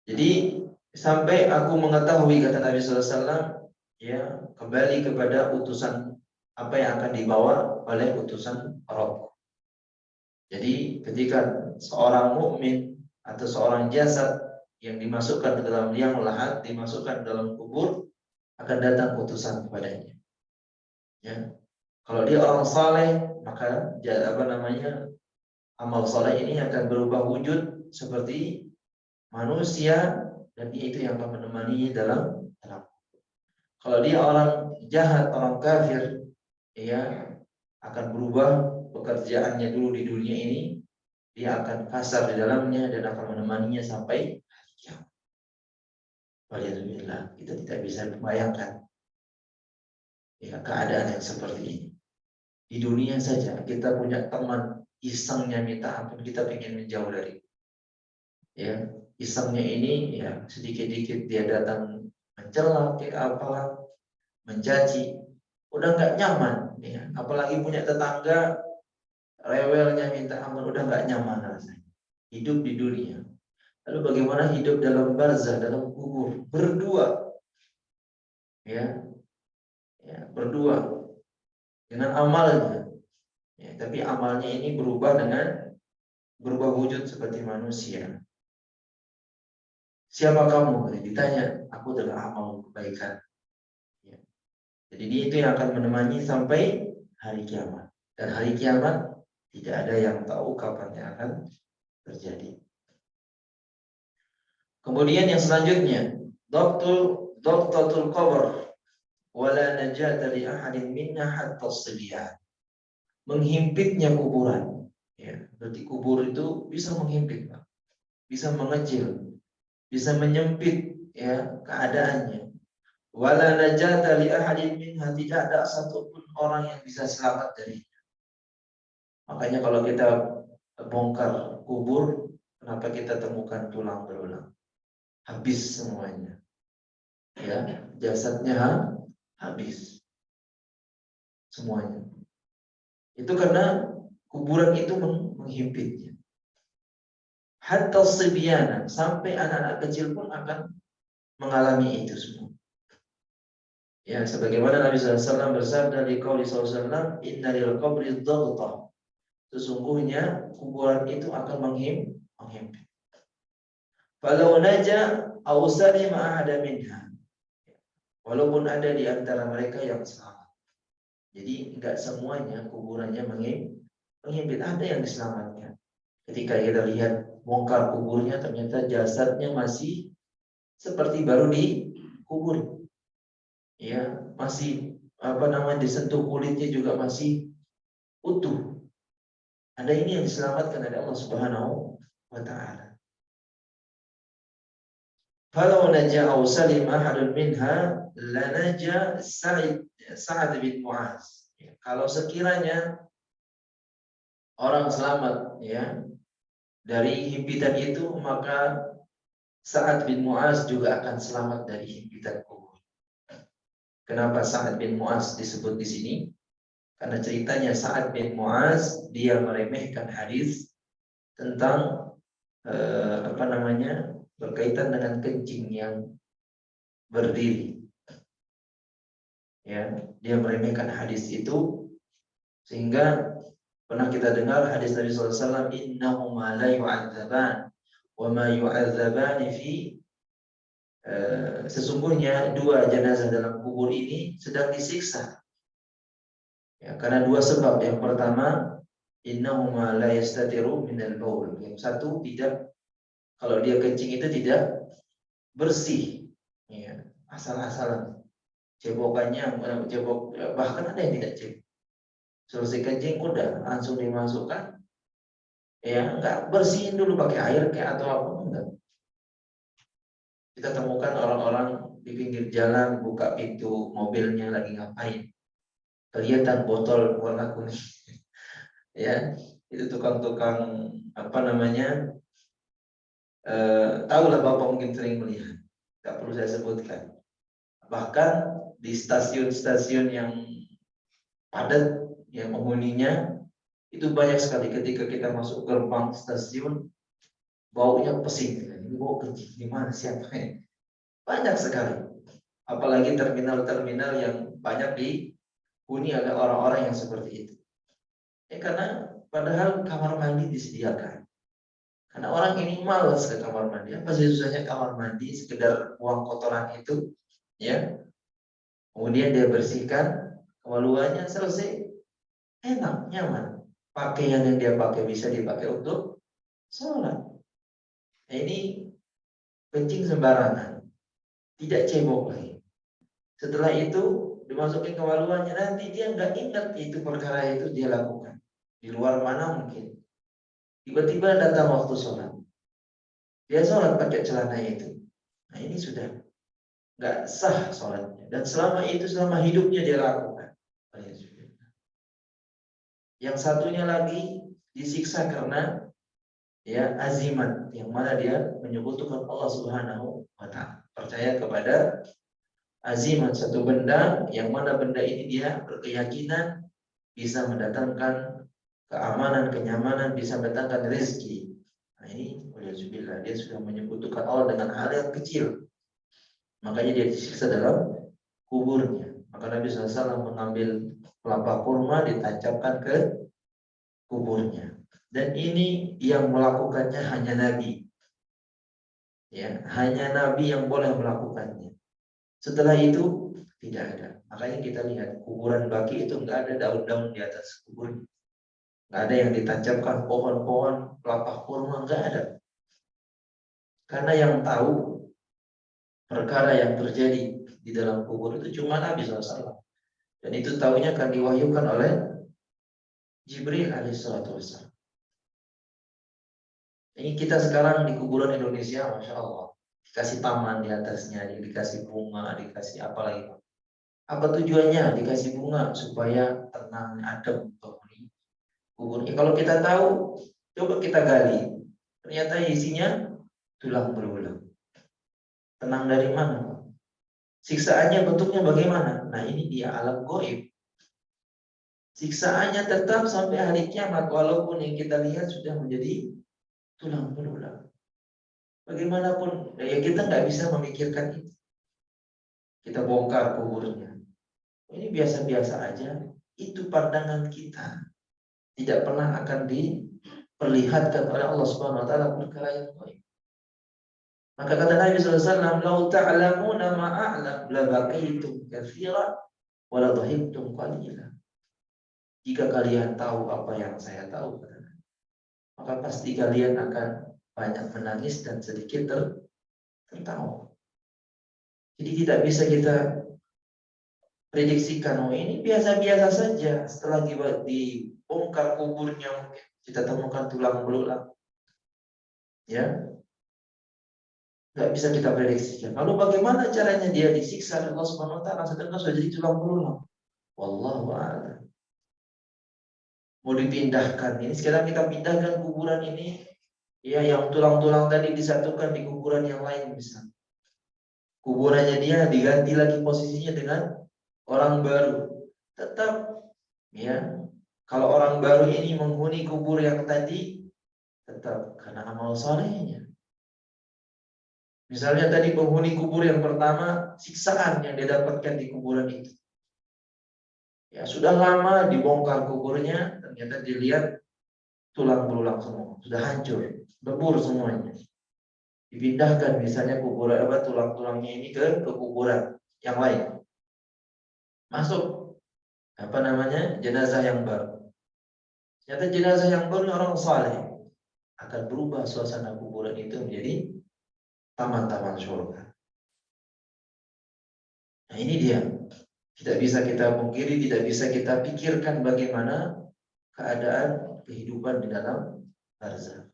Jadi sampai aku mengetahui, kata Nabi SAW, ya, kembali kepada utusan apa yang akan dibawa oleh utusan Rabb. Jadi ketika seorang mukmin atau seorang jasad yang dimasukkan ke dalam liang lahat, dimasukkan ke dalam kubur, akan datang utusan kepadanya. Ya. Kalau dia orang saleh, maka amal saleh ini akan berubah wujud seperti manusia, dan itu yang akan menemaninya dalam. Kalau dia orang jahat, orang kafir, ya, akan berubah pekerjaannya dulu di dunia ini, dia akan kasar di dalamnya dan akan menemaninya sampai hari kiamat. Walhamdulillah, kita tidak bisa membayangkan, ya, keadaan yang seperti ini. Di dunia saja kita punya teman isengnya minta ampun, kita ingin menjauh dari, ya, isengnya ini, ya, sedikit-dikit dia datang mencela, apalah, mencaci, udah nggak nyaman, ya. Apalagi punya tetangga rewelnya minta ampun, udah nggak nyaman rasanya hidup di dunia. Lalu bagaimana hidup dalam barzah, dalam kubur, berdua, ya, berdua dengan amalnya, ya, tapi amalnya ini berubah wujud seperti manusia. Siapa kamu? Ditanya, aku adalah amal kebaikan. Ya. Jadi dia itu yang akan menemani sampai hari kiamat. Dan hari kiamat tidak ada yang tahu kapan yang akan terjadi. Kemudian yang selanjutnya, Doktatul Qabr. wala najata li ahadin minna hatta as-sibyan. Menghimpitnya kuburan. Ya, berarti kubur itu bisa menghimpit, Pak. Bisa mengecil, bisa menyempit ya keadaannya. Wala najata li ahadin minha, tidak ada satupun orang yang bisa selamat dari. Makanya kalau kita bongkar kubur, kenapa kita temukan tulang belulang? Habis semuanya. Ya, jasadnya habis semuanya. Itu karena kuburan itu menghimpitnya. Hatta sibyana, sampai anak-anak kecil pun akan mengalami itu semua. Ya, sebagaimana Nabi SAW bersabda di qauli SAW, inna lil qabri dhaghta. Sesungguhnya kuburan itu akan menghimpit. Falau naja aw salima ahada minha. Walaupun ada di antara mereka yang selamat. Jadi enggak semuanya kuburannya menghimpit, ada yang diselamatkan. Ketika kita lihat bongkar kuburnya, ternyata jasadnya masih seperti baru dikubur. Ya, masih disentuh kulitnya juga masih utuh. Ada ini yang diselamatkan oleh Allah Subhanahu wa taala. Falau naja aw salim ahadun minha lanaja Sa'ad bin Mu'az. Ya, kalau sekiranya orang selamat ya dari himpitan itu, maka Sa'ad bin Mu'az juga akan selamat dari himpitan kubur. Kenapa Sa'ad bin Mu'az disebut di sini? Karena ceritanya Sa'ad bin Mu'az dia meremehkan hadis tentang berkaitan dengan kencing yang berdiri. Ya, dia meremehkan hadis itu sehingga pernah kita dengar hadis Nabi SAW, innahuma la yu'adzaban wa ma yu'adzabani fi, sesungguhnya dua jenazah dalam kubur ini sedang disiksa. Ya, karena dua sebab. Yang pertama, innahuma la yastatiru minal baul. Yang satu, tidak, kalau dia kencing itu tidak bersih. Ya, asal-asalan. Cebokannya cebok, bahkan ada yang tidak cebok. Selesai kencing udah langsung dimasukkan. Ya, enggak bersihin dulu pakai air kayak atau apa, enggak. Kita temukan orang-orang di pinggir jalan buka pintu mobilnya lagi ngapain. Kelihatan botol warna kuning. Ya, itu tukang-tukang tahulah Bapak mungkin sering melihat. Enggak perlu saya sebutkan. Bahkan di stasiun-stasiun yang padat yang penghuninya itu banyak sekali. Ketika kita masuk gerbang stasiun, baunya pesing. Ini bau kencing di mana, siapa ini? Banyak sekali. Apalagi terminal-terminal yang banyak dihuni oleh orang-orang yang seperti itu. Ya, karena padahal kamar mandi disediakan. Karena orang ini malas ke kamar mandi. Apa sih susahnya kamar mandi? Sekedar buang kotoran itu, ya. Kemudian dia bersihkan, kemaluannya selesai, enak, nyaman. Pakaian yang dia pakai bisa dipakai untuk sholat. Nah, ini kencing sembarangan, tidak cebok lagi. Setelah itu dimasukin kemaluannya, nanti dia nggak ingat itu perkara itu dia lakukan. Di luar mana mungkin. Tiba-tiba datang waktu sholat. Dia sholat pakai celana itu. Nah, ini sudah nggak sah sholatnya. Dan selama itu, selama hidupnya dia lakukan. Yang satunya lagi disiksa karena ya azimat, yang mana dia menyebutkan Allah Subhanahu wa taala. Percaya kepada azimat, satu benda yang mana benda ini dia berkeyakinan bisa mendatangkan keamanan, kenyamanan, bisa mendatangkan rezeki. Nah, ini waliyadzubillah, dia sudah menyebutkan Allah dengan hal yang kecil. Makanya dia disiksa dalam kuburnya. Maka Nabi SAW mengambil kelapa kurma ditancapkan ke kuburnya. Dan ini yang melakukannya hanya Nabi. Ya, hanya Nabi yang boleh melakukannya. Setelah itu tidak ada. Makanya kita lihat kuburan baki itu enggak ada daun-daun di atas kuburnya. Enggak ada yang ditancapkan pohon-pohon kelapa kurma, enggak ada. Karena yang tahu perkara yang terjadi di dalam kubur itu cuma Nabi SAW. Dan itu tahunya akan diwahyukan oleh Jibril alaihissalatu wassalam. Ini kita sekarang di kuburan Indonesia, Masya Allah, dikasih taman di atasnya, dikasih bunga, dikasih apa lagi. Apa tujuannya dikasih bunga? Supaya tenang, adem untuk kubur. Kalau kita tahu, coba kita gali. Ternyata isinya tulang belulang. Tenang dari mana? Siksaannya bentuknya bagaimana? Nah, ini dia alam gaib. Siksaannya tetap sampai hari kiamat, walaupun yang kita lihat sudah menjadi tulang belulang. Bagaimanapun, ya kita nggak bisa memikirkan itu. Kita bongkar kuburnya. Ini biasa-biasa aja. Itu pandangan kita. Tidak pernah akan diperlihatkan oleh Allah Subhanahu Wa Taala perkara yang gaib. Maka kata Nabi SAW, "Lau ta'lamuna ma a'lam, la baqaitum katsiran, wa la dhahiktum qalilan." Jika kalian tahu apa yang saya tahu, maka pasti kalian akan banyak menangis dan sedikit tertawa. Jadi tidak bisa kita prediksikan, oh ini biasa-biasa saja. Setelah dibongkar kuburnya, mungkin kita temukan tulang belulang. Ya, nggak bisa kita prediksikan. Lalu bagaimana caranya dia disiksa oleh Allah Subhanahu Wa Taala sedangkan sudah jadi tulang belulang? Wallahu a'lam. Mau dipindahkan ini, sekarang kita pindahkan kuburan ini, ya yang tulang-tulang tadi disatukan di kuburan yang lain bisa. Kuburannya dia diganti lagi posisinya dengan orang baru. Tetap, ya, kalau orang baru ini menghuni kubur yang tadi, tetap karena amal solehnya. Misalnya tadi penghuni kubur yang pertama, siksaan yang dia dapatkan di kuburan itu. Ya sudah lama dibongkar kuburnya, ternyata dilihat tulang belulang semua, sudah hancur, lebur semuanya. Dipindahkan misalnya kuburan tulang-tulangnya ini ke kuburan yang lain. Masuk jenazah yang baru. Ternyata jenazah yang baru orang saleh, akan berubah suasana kuburan itu menjadi taman-taman surga. Nah ini dia. Tidak bisa kita pungkiri, tidak bisa kita pikirkan bagaimana keadaan kehidupan di dalam barzakh.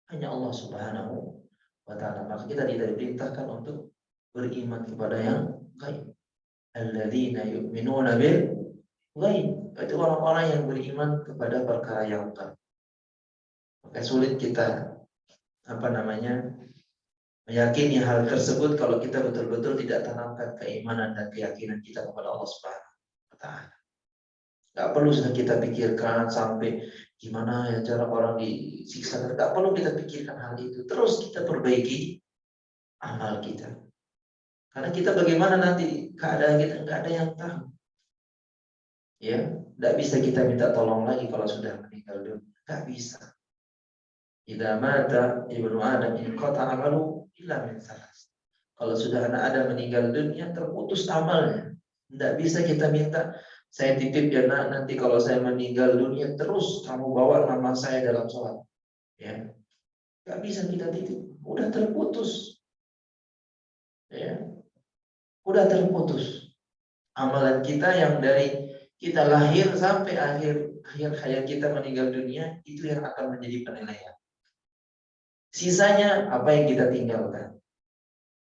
Hanya Allah Subhanahu wa Ta'ala. Maka kita tidak diperintahkan untuk beriman kepada yang gaib. Alladzina yu'minuna bil gaib. Itu orang-orang yang beriman kepada perkara yang gaib. Maka sulit kita meyakini hal tersebut kalau kita betul-betul tidak tanamkan keimanan dan keyakinan kita kepada Allah Subhanahu wa Ta'ala. Gak perlu sudah kita pikirkan sampai gimana ya cara orang disiksa. Gak perlu kita pikirkan hal itu. Terus kita perbaiki amal kita. Karena kita bagaimana nanti keadaan kita nggak ada yang tahu. Ya, nggak bisa kita minta tolong lagi kalau sudah meninggal dunia. Nggak bisa. Idza mata ibnu Adam inqata amalu illa min salas. Kalau sudah anak Adam meninggal dunia, terputus amalnya. Nggak bisa kita minta, saya titip ya nak, nanti kalau saya meninggal dunia terus kamu bawa nama saya dalam sholat. Ya, nggak bisa kita titip. Udah terputus. Ya, udah terputus. Amalan kita yang dari kita lahir sampai akhir hayat kita meninggal dunia, itu yang akan menjadi penilaian. Sisanya apa yang kita tinggalkan?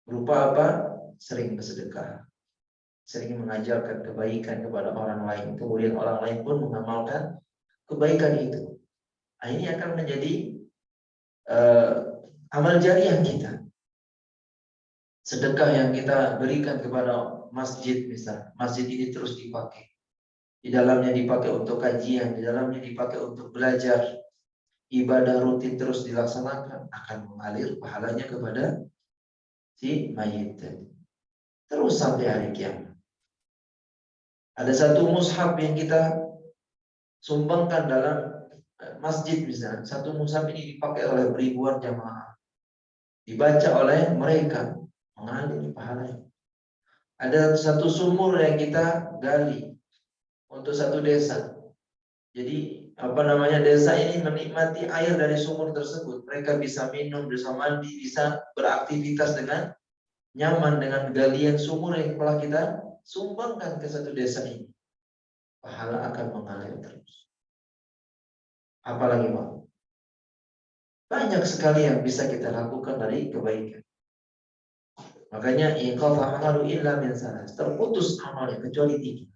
Berupa apa? Sering bersedekah, sering mengajarkan kebaikan kepada orang lain, kemudian orang lain pun mengamalkan kebaikan itu. Nah, ini akan menjadi amal jariah kita. Sedekah yang kita berikan kepada masjid, misalnya masjid ini terus dipakai, di dalamnya dipakai untuk kajian, di dalamnya dipakai untuk belajar, ibadah rutin terus dilaksanakan, akan mengalir pahalanya kepada si mayit terus sampai hari kiamat. Ada satu mushaf yang kita sumbangkan dalam masjid misalnya, satu mushaf ini dipakai oleh ribuan jamaah, dibaca oleh mereka, mengalir pahalanya. Ada satu sumur yang kita gali untuk satu desa. Jadi desa ini menikmati air dari sumur tersebut. Mereka bisa minum, bisa mandi, bisa beraktivitas dengan nyaman dengan galian sumur yang telah kita sumbangkan ke satu desa ini, pahala akan mengalir terus. Apalagi Pak, banyak sekali yang bisa kita lakukan dari kebaikan. Makanya inqata amalu illa min salas, terputus amalnya kecuali 3.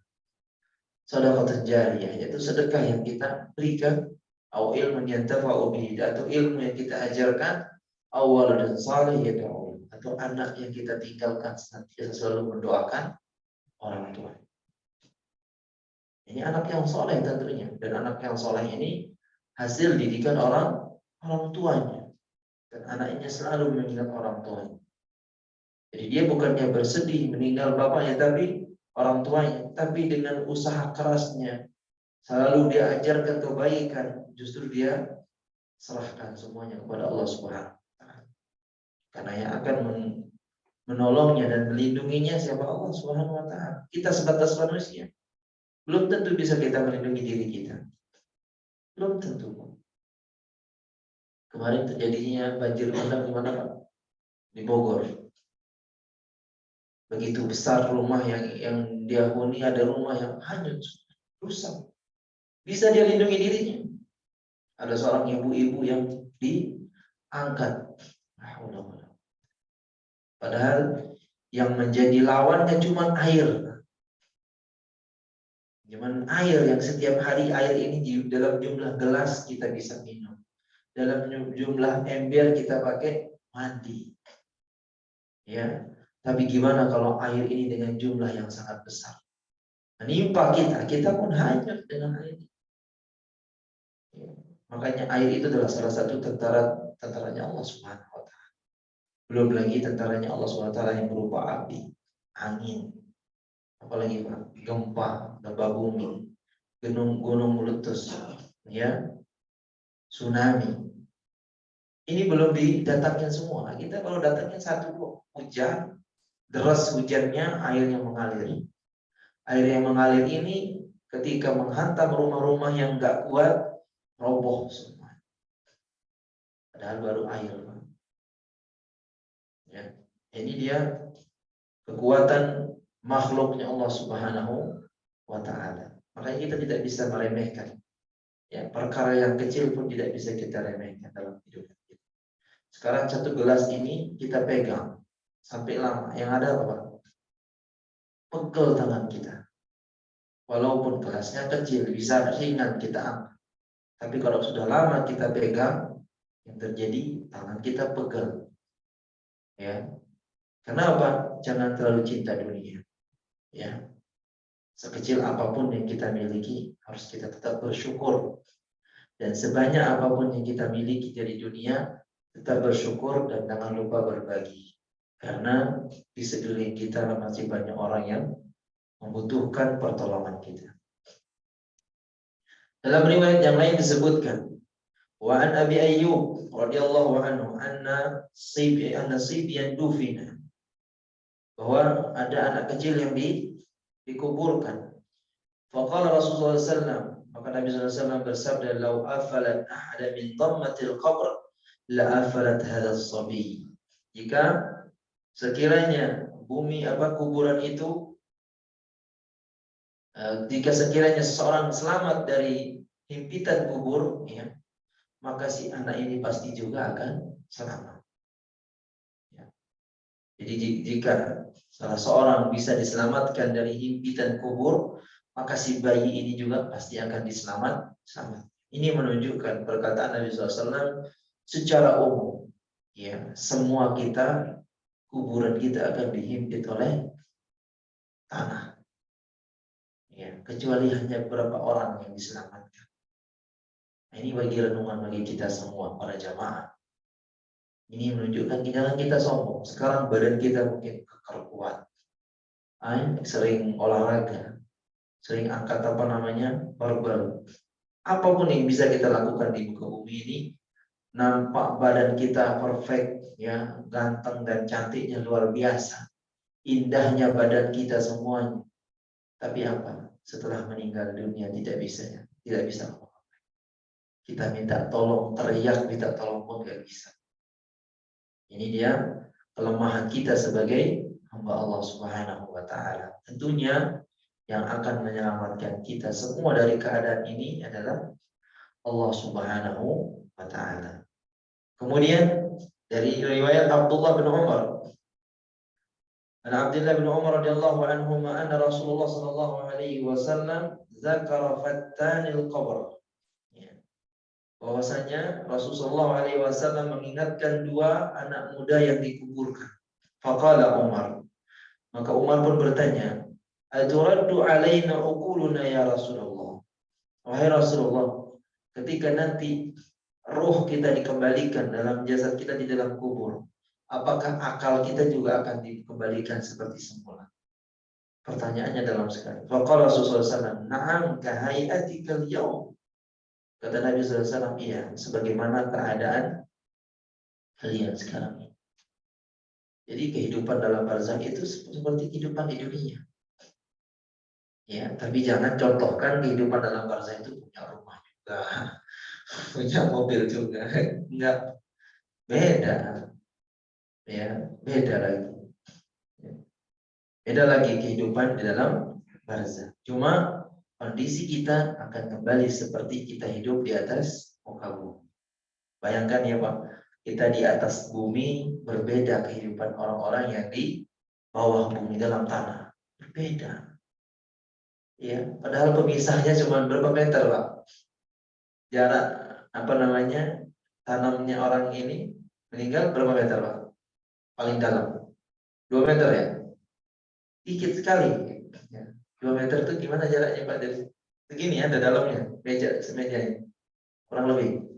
Sedekah jariyah, yaitu sedekah yang kita berikan, atau ilmu yang tafa'u bihi, atau ilmu yang kita ajarkan, awal dan salih yad'u, atau anak yang kita tinggalkan senantiasa selalu mendoakan orang tua. Ini anak yang soleh tentunya, dan anak yang soleh ini hasil didikan orang tuanya, dan anaknya selalu mengingat orang tuanya. Jadi dia bukannya bersedih meninggal bapaknya, tapi orang tuanya, tapi dengan usaha kerasnya selalu dia ajarkan kebaikan, justru dia serahkan semuanya kepada Allah Subhanahu wa taala. Karena yang akan menolongnya dan melindunginya siapa? Allah Subhanahu wa taala. Kita sebatas manusia, belum tentu bisa kita melindungi diri kita. Belum tentu. Kemarin terjadinya banjir bandang di mana Pak? Di Bogor. Begitu besar rumah yang dihuni, ada rumah yang hanyut, rusak. Bisa dia lindungi dirinya. Ada seorang ibu-ibu yang diangkat. Padahal yang menjadi lawannya cuma air. Cuman air yang setiap hari air ini dalam jumlah gelas kita bisa minum. Dalam jumlah ember kita pakai mandi. Ya. Tapi gimana kalau air ini dengan jumlah yang sangat besar? Menimpa kita pun hanyut dengan air. Ya. Makanya air itu adalah salah satu tentaranya Allah Subhanahu wa taala. Belum lagi tentaranya Allah Subhanahu wa taala yang berupa api, angin, apalagi Pak, gempa, gempa bumi, gunung meletus, ya, tsunami. Ini belum didatangin semua. Kita kalau datangin satu hujan, deras hujannya, air yang mengalir. Air yang mengalir ini ketika menghantam rumah-rumah yang enggak kuat, roboh semua. Padahal baru air. Ya. Ini dia kekuatan makhluknya Allah Subhanahu wa taala. Makanya kita tidak bisa meremehkan. Ya, perkara yang kecil pun tidak bisa kita remehkan dalam hidup kita. Sekarang satu gelas ini kita pegang sampai lama, yang ada apa? Pegel tangan kita. Walaupun gelasnya kecil, bisa ringan kita angkat. Tapi kalau sudah lama kita pegang, yang terjadi tangan kita pegel. Ya. Kenapa? Jangan terlalu cinta dunia. Ya. Sekecil apapun yang kita miliki, harus kita tetap bersyukur. Dan sebanyak apapun yang kita miliki dari dunia, tetap bersyukur dan jangan lupa berbagi. Karena di sekeliling kita masih banyak orang yang membutuhkan pertolongan kita. Dalam riwayat yang lain disebutkan, wa an Abi Ayyub radhiyallahu anhu anna sibyan dufina, bahwa ada anak kecil yang dikuburkan. Faqala Rasulullah SAW, maka Nabi SAW bersabda, "Lau afalat ahada min dhammatil qabr, la afalat hadzal sabi." Jika sekiranya kuburan itu, jika sekiranya seseorang selamat dari himpitan kubur, ya, maka si anak ini pasti juga akan selamat. Ya. Jadi jika salah seorang bisa diselamatkan dari himpitan kubur, maka si bayi ini juga pasti akan selamat. Ini menunjukkan perkataan Nabi SAW secara umum. Ya, semua kita, kuburan kita akan dihimpit oleh tanah. Ya, kecuali hanya beberapa orang yang diselamatkan. Nah, ini bagi renungan bagi kita semua, para jamaah. Ini menunjukkan jangan kita sombong. Sekarang badan kita mungkin kekar kuat. Sering olahraga, sering angkat barbel. Apapun yang bisa kita lakukan di muka bumi ini, nampak badan kita perfect, ya, ganteng dan cantiknya luar biasa. Indahnya badan kita semuanya. Tapi apa? Setelah meninggal dunia tidak bisa. Kita minta tolong, teriak minta tolong pun gak bisa. Ini dia kelemahan kita sebagai hamba Allah Subhanahu wa taala. Tentunya yang akan menyelamatkan kita semua dari keadaan ini adalah Allah Subhanahu wa taala. Kemudian dari riwayat Abdullah bin Umar, an Abdullah bin Umar radhiyallahu anhuma anna Rasulullah sallallahu alaihi wasallam zakara fattanil qabr. Bahwasanya Rasulullah alaihi wasallam mengingatkan dua anak muda yang dikuburkan. Faqala Umar, maka Umar pun bertanya, "Aturaddu alaina uquluna ya Rasulullah?" Wahai Rasulullah, ketika nanti roh kita dikembalikan dalam jasad kita di dalam kubur, apakah akal kita juga akan dikembalikan seperti semula? Pertanyaannya dalam sekali. Faqala Rasulullah SAW, "Na'am kahai'atikal yaum." Kata Nabi SAW, iya, sebagaimana keadaan kalian sekarang ini. Jadi kehidupan dalam barzakh itu seperti kehidupan di dunia. Ya, tapi jangan contohkan kehidupan dalam barzakh itu punya rumah juga, punya mobil juga. Enggak, beda. Ya, beda lagi. Beda lagi kehidupan di dalam barzakh. Cuma kondisi kita akan kembali seperti kita hidup di atas muka bumi. Bayangkan ya Pak, kita di atas bumi berbeda kehidupan orang-orang yang di bawah bumi dalam tanah. Berbeda. Ya, padahal pemisahnya cuma berapa meter Pak? Jarak tanamnya orang ini meninggal berapa meter Pak? Paling dalam 2 meter ya? Dikit sekali. Ya. 2 meter itu gimana jaraknya Pak? Dari segini ada dalamnya, meja semejanya. Kurang lebih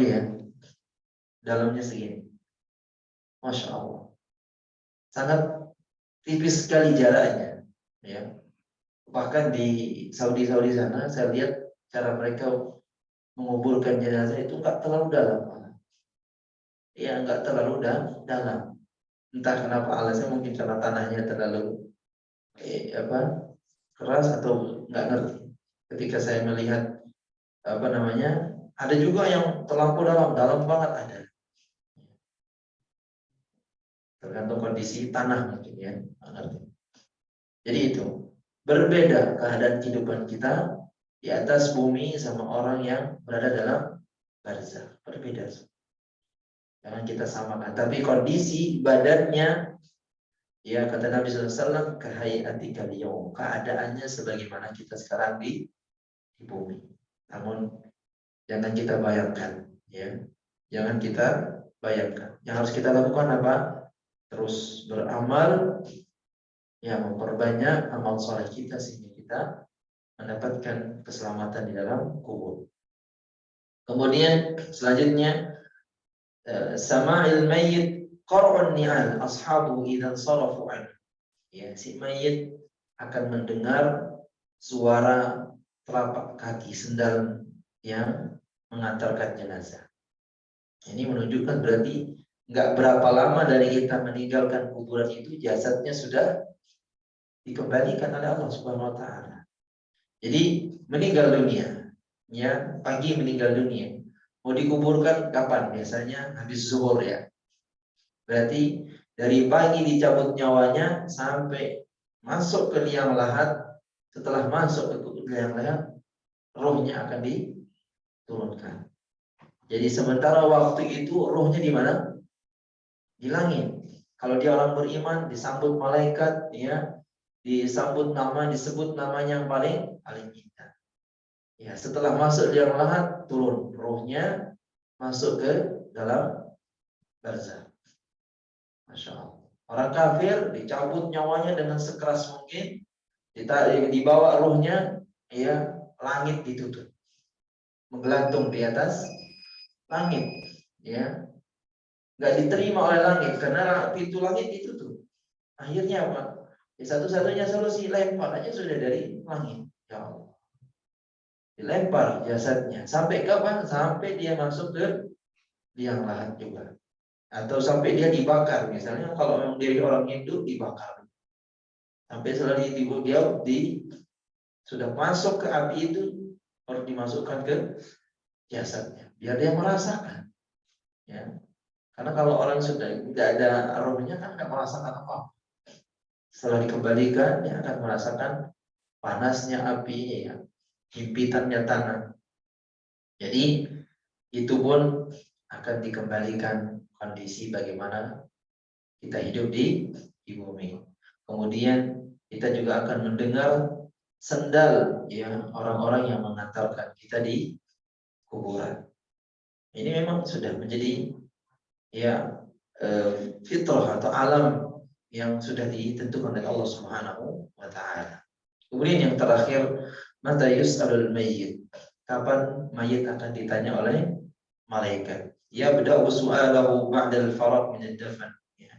ya. Dalamnya segini. Masya Allah. Sangat tipis sekali jaraknya. Ya. Bahkan di Saudi sana saya lihat cara mereka menguburkan jenazah itu nggak terlalu dalam. Ya, nggak terlalu dalam. Entah kenapa alasannya, mungkin karena tanahnya terlalu keras atau nggak ngerti. Ketika saya melihat ada juga yang terlampau dalam banget ada. Tergantung kondisi tanah mungkin ya, nggak ngerti. Jadi itu berbeda keadaan kehidupan kita di atas bumi sama orang yang berada dalam barzakh. Berbeda. Jangan kita samakan. Tapi kondisi badannya, ya kata Nabi SAW, kahai'atikal yaum, keadaannya sebagaimana kita sekarang di bumi. Namun jangan kita bayangkan, ya. Jangan kita bayangkan. Yang harus kita lakukan apa? Terus beramal, ya, memperbanyak amal soleh kita sehingga kita mendapatkan keselamatan di dalam kubur. Kemudian selanjutnya, sama'il mayyit qar'un ni'al ashabu idzan sarafu an. Ya, si mayit akan mendengar suara telapak kaki sendal yang mengantarkan jenazah. Ini menunjukkan berarti nggak berapa lama dari kita meninggalkan kuburan itu jasadnya sudah dikembalikan oleh Allah Subhanahu wa taala. Jadi meninggal dunia, ya, pagi meninggal dunia. Mau dikuburkan kapan? Biasanya habis zuhur ya. Berarti dari pagi dicabut nyawanya sampai masuk ke liang lahat. Setelah masuk ke liang lahat, rohnya akan diturunkan. Jadi sementara waktu itu rohnya di mana? Di langit. Kalau dia orang beriman, disambut malaikat, ya, disebut namanya yang paling indah. Ya, setelah masuk liang lahat, turun rohnya masuk ke dalam barzakh. Masya Allah. Orang kafir dicabut nyawanya dengan sekeras mungkin, dibawa rohnya, ya, langit ditutup, menggelantung di atas langit, ya, nggak diterima oleh langit karena pintu langit ditutup. Akhirnya apa? Ya, satu-satunya solusi lempar aja sudah dari langit. Ya Allah. Dilempar jasadnya. Sampai kapan? Sampai dia masuk ke liang lahat juga. Atau sampai dia dibakar. Misalnya kalau memang dia orang Hindu, dibakar. Sampai setelah dia sudah masuk ke api itu, harus dimasukkan ke jasadnya. Biar dia merasakan. Ya. Karena kalau orang sudah tidak ada rohnya kan nggak merasakan apa. Setelah dikembalikan dia akan merasakan panasnya api, ya, himpitannya tanah. Jadi itu pun akan dikembalikan kondisi bagaimana kita hidup di bumi. Kemudian kita juga akan mendengar sendal ya orang-orang yang mengantarkan kita di kuburan. Ini memang sudah menjadi ya fitrah atau alam yang sudah ditentukan oleh Allah Subhanahu wa taala. Kemudian yang terakhir, mata yus'alul mayyit. Kapan mayit akan ditanya oleh malaikat? Ya beda'u su'alahu ba'dal faraq min ad-dafn. Ya.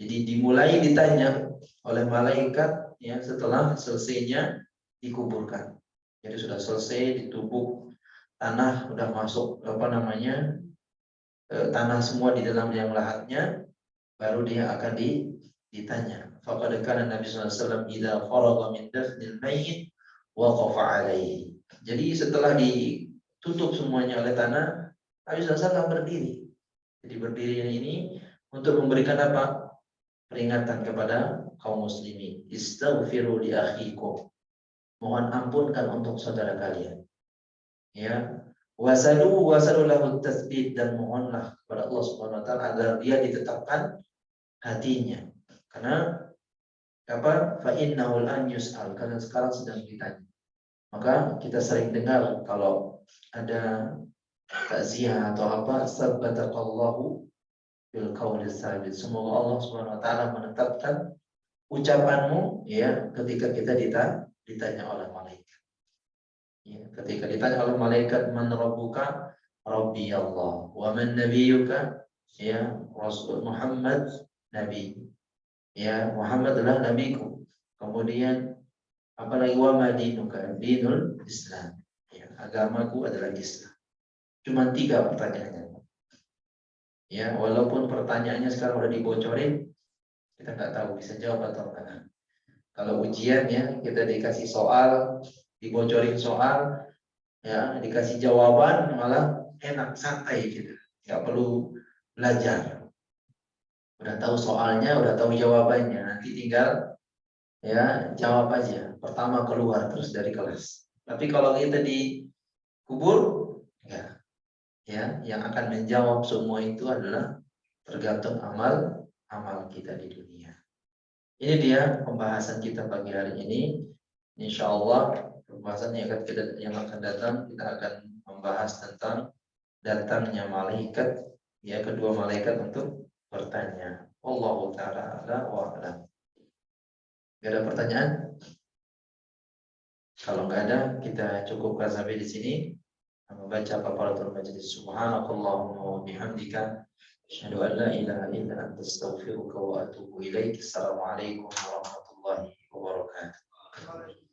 Jadi dimulai ditanya oleh malaikat ya setelah selesainya dikuburkan. Jadi sudah selesai ditumbuk tanah, sudah masuk tanah semua di dalam yang lahatnya, baru dia akan ditanya. Faqad kana Nabi sallallahu alaihi wasallam idza faragha min dafnil mayyit waqafa alaihi. Jadi setelah ditutup semuanya oleh tanah, Nabi sallallahu alaihi wasallam berdiri. Jadi berdiri ini untuk memberikan apa? Peringatan kepada kaum muslimin. Istaghfiru li akhikum. Mohon ampunkan untuk saudara kalian. Ya. Wasalu lahu tatsbit, dan mohonlah kepada Allah Subhanahu wa taala agar dia ditetapkan hatinya. Karena apa? Fa innahu an yus'al, karena sekarang sedang ditanya. Maka kita sering dengar kalau ada takziah atau apa, sabbataqallahu bil qauli tsabit. Semoga Allah Subhanahu wa taala menetapkan ucapanmu ya ketika kita ditanya oleh malaikat. Ya, ketika ditanya oleh malaikat, man rabbuka? Rabbi Allah. Wa man nabiyyuka? Ya, Rasul Muhammad nabi. Ya, Muhammad adalah nabiku. Kemudian apalagi wa madinuka? Dinul Islam. Ya, agamaku adalah Islam. Cuma 3 pertanyaannya. Ya, walaupun pertanyaannya sekarang udah dibocorin, kita nggak tahu bisa jawab atau enggak. Kalau ujian ya, kita dikasih soal, dibocorin soal, ya dikasih jawaban malah enak santai gitu, nggak perlu belajar, udah tahu soalnya, udah tahu jawabannya, nanti tinggal ya jawab aja, pertama keluar terus dari kelas. Tapi kalau kita dikubur ya yang akan menjawab semua itu adalah tergantung amal kita di dunia. Ini dia pembahasan kita pagi hari ini. Insya Allah pembahasan yang akan datang kita akan membahas tentang datangnya malaikat, ya kedua malaikat untuk bertanya. Wallahu taala a'la wa a'lam. Gak ada pertanyaan? Kalau nggak ada, kita cukupkan sampai di sini. Membaca paparatul majlis. Subhanakallahumma wa bihamdika asyhadu an la ilaha illa anta astaghfiruka wa atubu ilaik. Assalamualaikum warahmatullahi wabarakatuh.